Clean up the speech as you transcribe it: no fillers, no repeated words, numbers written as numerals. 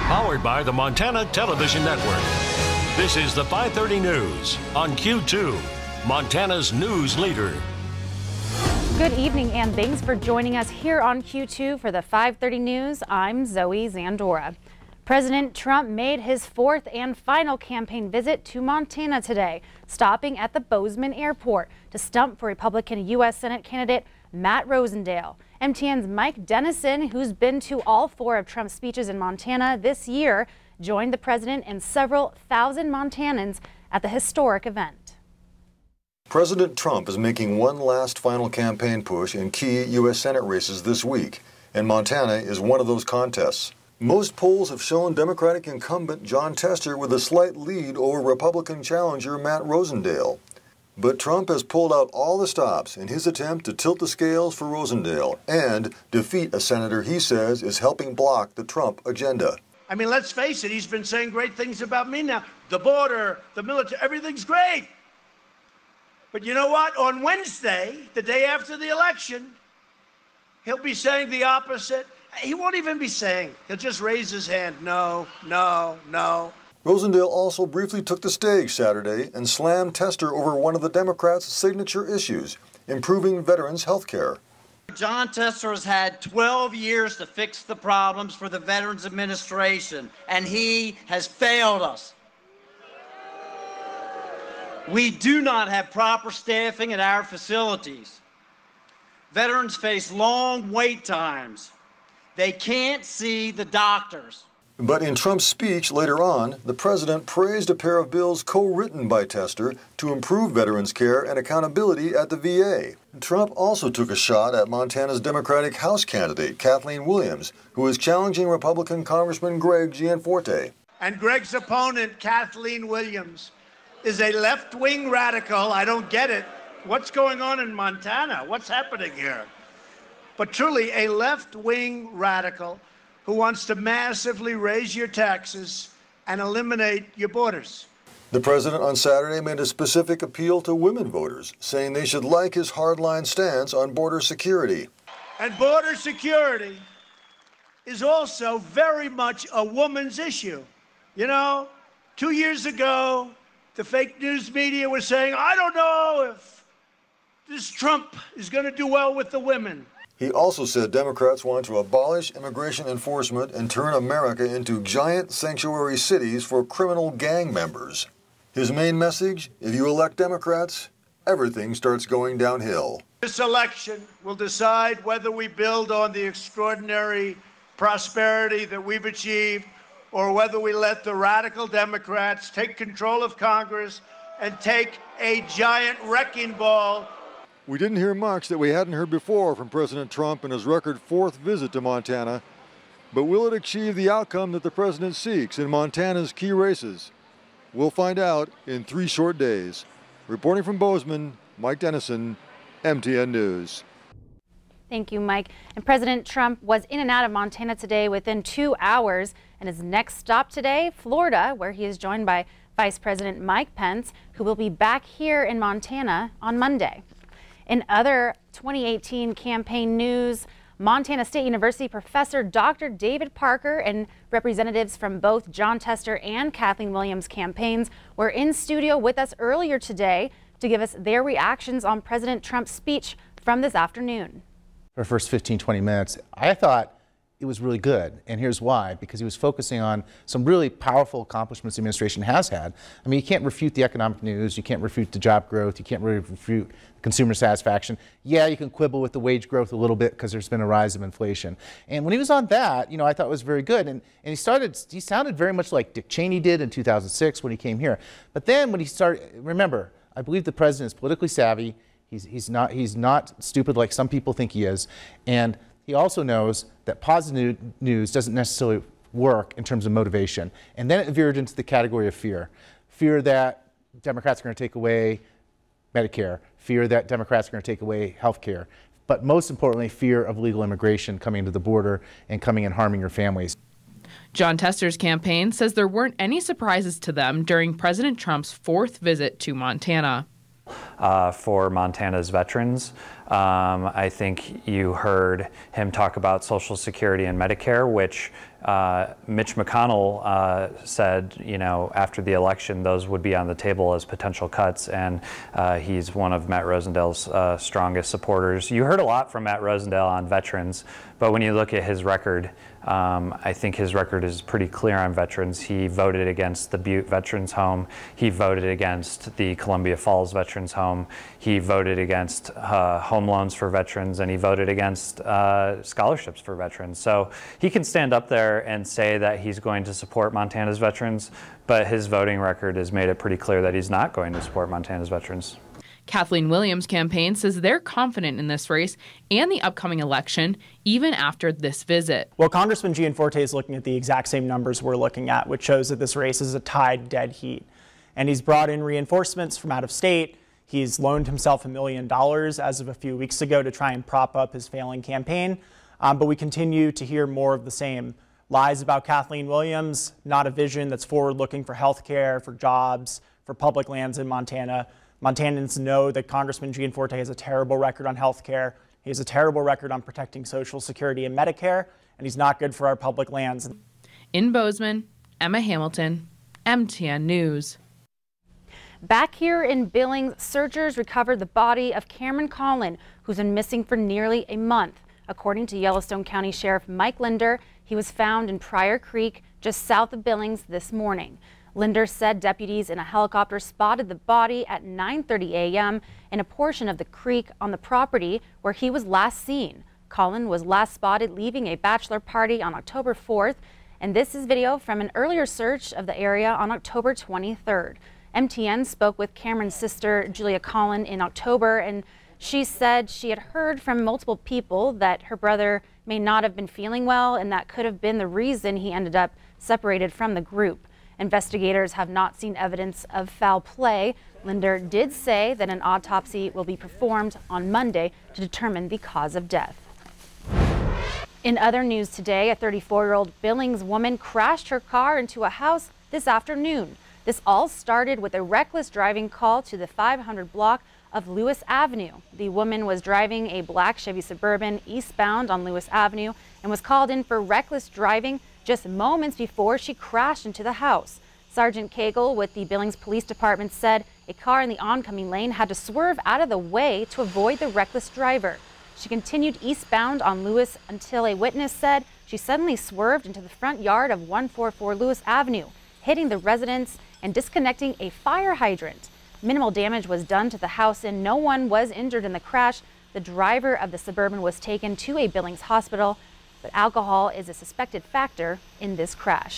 Powered by the Montana Television Network. This is the 5:30 News on Q2, Montana's news leader. Good evening and thanks for joining us here on Q2 for the 5:30 News. I'm Zoe Zandora. President Trump made his fourth and final campaign visit to Montana today, stopping at the Bozeman Airport to stump for Republican U.S. Senate candidate Matt Rosendale. MTN's Mike Dennison, who's been to all four of Trump's speeches in Montana this year, joined the president and several thousand Montanans at the historic event. President Trump is making one last final campaign push in key U.S. Senate races this week, and Montana is one of those contests. Most polls have shown Democratic incumbent Jon Tester with a slight lead over Republican challenger Matt Rosendale. But Trump has pulled out all the stops in his attempt to tilt the scales for Rosendale and defeat a senator he says is helping block the Trump agenda. I mean, let's face it, he's been saying great things about me now. The border, the military, everything's great. But you know what? On Wednesday, the day after the election, he'll be saying the opposite. He won't even be saying. He'll just raise his hand. No, no, no. Rosendale also briefly took the stage Saturday and slammed Tester over one of the Democrats' signature issues, improving veterans' health care. Jon Tester has had 12 years to fix the problems for the Veterans Administration, and he has failed us. We do not have proper staffing at our facilities. Veterans face long wait times. They can't see the doctors. But in Trump's speech later on, the president praised a pair of bills co-written by Tester to improve veterans' care and accountability at the VA. Trump also took a shot at Montana's Democratic House candidate, Kathleen Williams, who is challenging Republican Congressman Greg Gianforte. And Greg's opponent, Kathleen Williams, is a left-wing radical. I don't get it. What's going on in Montana? What's happening here? But truly a left-wing radical who wants to massively raise your taxes and eliminate your borders. The president on Saturday made a specific appeal to women voters, saying they should like his hardline stance on border security. And border security is also very much a woman's issue. You know, 2 years ago, the fake news media was saying, I don't know if this Trump is going to do well with the women. He also said Democrats want to abolish immigration enforcement and turn America into giant sanctuary cities for criminal gang members. His main message, if you elect Democrats, everything starts going downhill. This election will decide whether we build on the extraordinary prosperity that we've achieved or whether we let the radical Democrats take control of Congress and take a giant wrecking ball. We didn't hear much that we hadn't heard before from President Trump in his record fourth visit to Montana. But will it achieve the outcome that the president seeks in Montana's key races? We'll find out in 3 short days. Reporting from Bozeman, Mike Dennison, MTN News. Thank you, Mike. And President Trump was in and out of Montana today within 2 hours. And his next stop today, Florida, where he is joined by Vice President Mike Pence, who will be back here in Montana on Monday. In other 2018 campaign news, Montana State University professor Dr. David Parker and representatives from both Jon Tester and Kathleen Williams campaigns were in studio with us earlier today to give us their reactions on President Trump's speech from this afternoon. For the first 15-20 minutes, I thought it was really good, and here's why. Because he was focusing on some really powerful accomplishments the administration has had. I mean, you can't refute the economic news, you can't refute the job growth, you can't really refute consumer satisfaction. Yeah, you can quibble with the wage growth a little bit because there's been a rise of inflation. And when he was on that, you know, I thought it was very good. And he sounded very much like Dick Cheney did in 2006 when he came here. But then when he started, remember, I believe the president is politically savvy. He's not stupid like some people think he is. And he also knows that positive news doesn't necessarily work in terms of motivation. And then it veered into the category of fear. Fear that Democrats are going to take away Medicare, fear that Democrats are going to take away health care, but most importantly, fear of illegal immigration coming to the border and coming and harming your families. Jon Tester's campaign says there weren't any surprises to them during President Trump's fourth visit to Montana. For Montana's veterans, I think you heard him talk about Social Security and Medicare, which Mitch McConnell said, after the election, those would be on the table as potential cuts, and he's one of Matt Rosendale's strongest supporters. You heard a lot from Matt Rosendale on veterans, but when you look at his record, I think his record is pretty clear on veterans. He voted against the Butte Veterans Home. He voted against the Columbia Falls Veterans Home. He voted against home loans for veterans, and he voted against scholarships for veterans. So he can stand up there and say that he's going to support Montana's veterans, but his voting record has made it pretty clear that he's not going to support Montana's veterans. Kathleen Williams' campaign says they're confident in this race and the upcoming election, even after this visit. Well, Congressman Gianforte is looking at the exact same numbers we're looking at, which shows that this race is a tied dead heat. And he's brought in reinforcements from out of state. He's loaned himself $1 million as of a few weeks ago to try and prop up his failing campaign. But we continue to hear more of the same. Lies about Kathleen Williams, not a vision that's forward-looking for health care, for jobs, for public lands in Montana. Montanans know that Congressman Gianforte has a terrible record on health care. He has a terrible record on protecting Social Security and Medicare, and he's not good for our public lands. In Bozeman, Emma Hamilton, MTN News. Back here in Billings, searchers recovered the body of Cameron Collin, who's been missing for nearly a month. According to Yellowstone County Sheriff Mike Linder, he was found in Pryor Creek, just south of Billings, this morning. Linder said deputies in a helicopter spotted the body at 9:30 a.m. in a portion of the creek on the property where he was last seen. Collin was last spotted leaving a bachelor party on October 4th, and this is video from an earlier search of the area on October 23rd. MTN spoke with Cameron's sister, Julia Collin, in October, and she said she had heard from multiple people that her brother may not have been feeling well, and that could have been the reason he ended up separated from the group. Investigators have not seen evidence of foul play. Linder did say that an autopsy will be performed on Monday to determine the cause of death. In other news today, a 34-year-old Billings woman crashed her car into a house this afternoon. This all started with a reckless driving call to the 500 block of Lewis Avenue. The woman was driving a black Chevy Suburban eastbound on Lewis Avenue and was called in for reckless driving just moments before she crashed into the house. Sergeant Cagle with the Billings Police Department said a car in the oncoming lane had to swerve out of the way to avoid the reckless driver. She continued eastbound on Lewis until a witness said she suddenly swerved into the front yard of 144 Lewis Avenue, hitting the residence and disconnecting a fire hydrant. Minimal damage was done to the house and no one was injured in the crash. The driver of the Suburban was taken to a Billings hospital, but alcohol is a suspected factor in this crash.